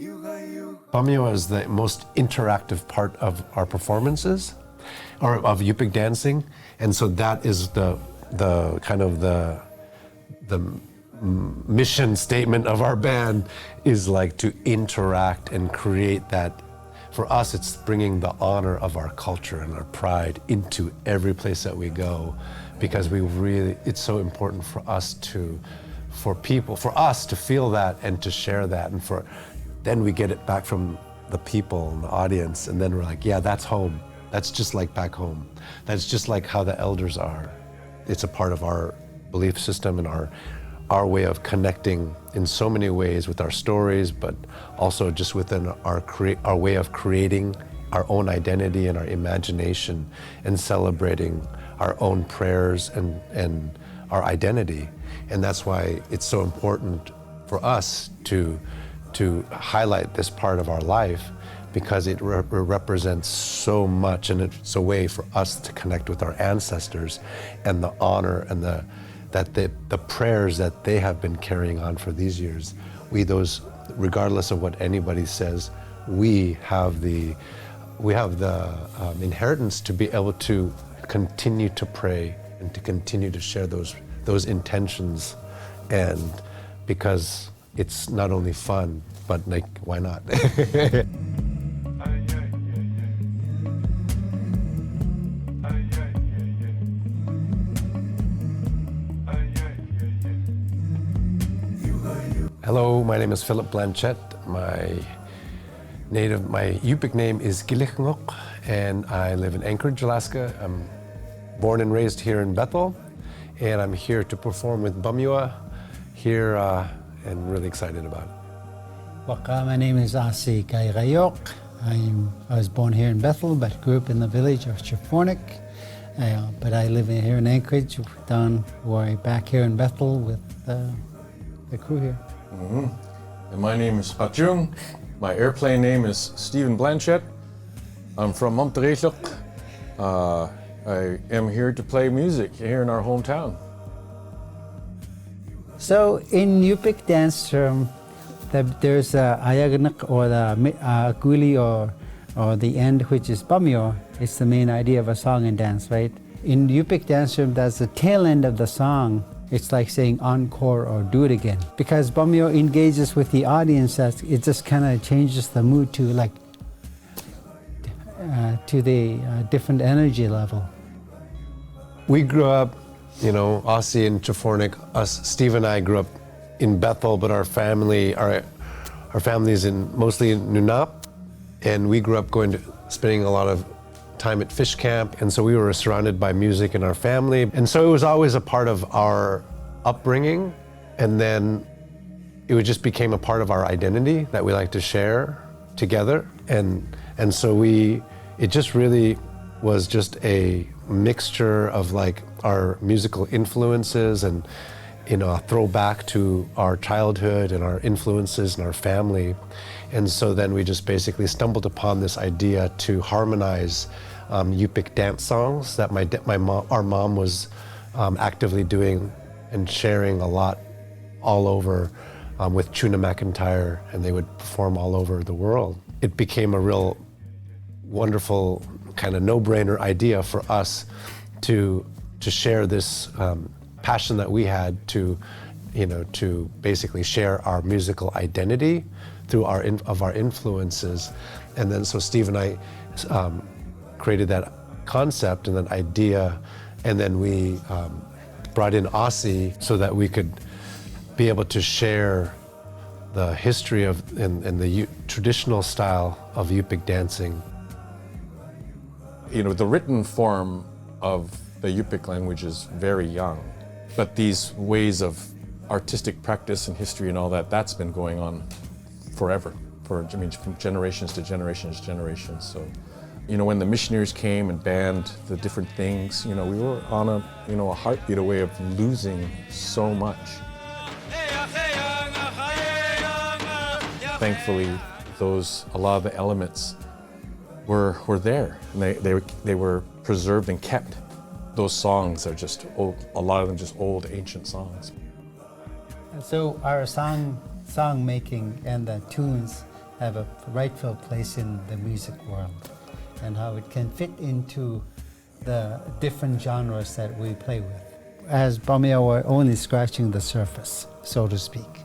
Pamyua is the most interactive part of our performances, or of Yupik dancing, and so that is the kind of the mission statement of our band, is like to interact and create that. For us, it's bringing the honor of our culture and our pride into every place that we go, because it's so important for us for us to feel that and to share that, and then we get it back from the people and the audience, and then we're like, yeah, that's home. That's just like back home. That's just like how the elders are. It's a part of our belief system and our way of connecting in so many ways with our stories, but also just within our way of creating our own identity and our imagination, and celebrating our own prayers and our identity. And that's why it's so important for us to highlight this part of our life, because it represents so much, and it's a way for us to connect with our ancestors and the honor and the prayers that they have been carrying on for these years. Regardless of what anybody says, we have the inheritance to be able to continue to pray and to continue to share those intentions, and because it's not only fun, but like, why not? Hello, my name is Phillip Blanchett. My Yupik name is Gilichngok, and I live in Anchorage, Alaska. I'm born and raised here in Bethel, and I'm here to perform with Pamyua here, and really excited about it. My name is Ossie Kairaiuak. I was born here in Bethel, but grew up in the village of Chifornik. But I live here in Anchorage, back here in Bethel with the crew here. Mm-hmm. And my name is Hachung. My airplane name is Stephen Blanchett. I'm from Monterrey. I am here to play music here in our hometown. So in Yupik dance, there's a ayaganak, or the akuli, or the end, which is Pamyua. It's the main idea of a song and dance, right? In Yupik dance, that's the tail end of the song. It's like saying encore or do it again. Because Pamyua engages with the audience, it just kind of changes the mood to the different energy level. We grew up, Ossie and Chifornik, Steve and I grew up in Bethel, but our family is mostly in Nunap, and we grew up spending a lot of time at fish camp, and so we were surrounded by music in our family, and so it was always a part of our upbringing, and then it just became a part of our identity that we like to share together, and so it just really was just a mixture of like our musical influences, and a throwback to our childhood and our influences and our family. And so then we just basically stumbled upon this idea to harmonize Yupik dance songs that our mom was actively doing and sharing a lot all over with Chuna McIntyre, and they would perform all over the world. It became a real wonderful kind of no-brainer idea for us to share this passion that we had to basically share our musical identity through our influences. And then so Steve and I created that concept and that idea, and then we brought in Ossie so that we could be able to share the history and the traditional style of Yupik dancing. The written form of the Yupik language is very young, but these ways of artistic practice and history and all that's been going on forever, from generations to generations. So, when the missionaries came and banned the different things, we were on a heartbeat away of losing so much. Thankfully, a lot of the elements were there, and they were preserved and kept. Those songs are just old, a lot of them just old ancient songs. And so our song making and the tunes have a rightful place in the music world, and how it can fit into the different genres that we play with. As Pamyua, we're only scratching the surface, so to speak.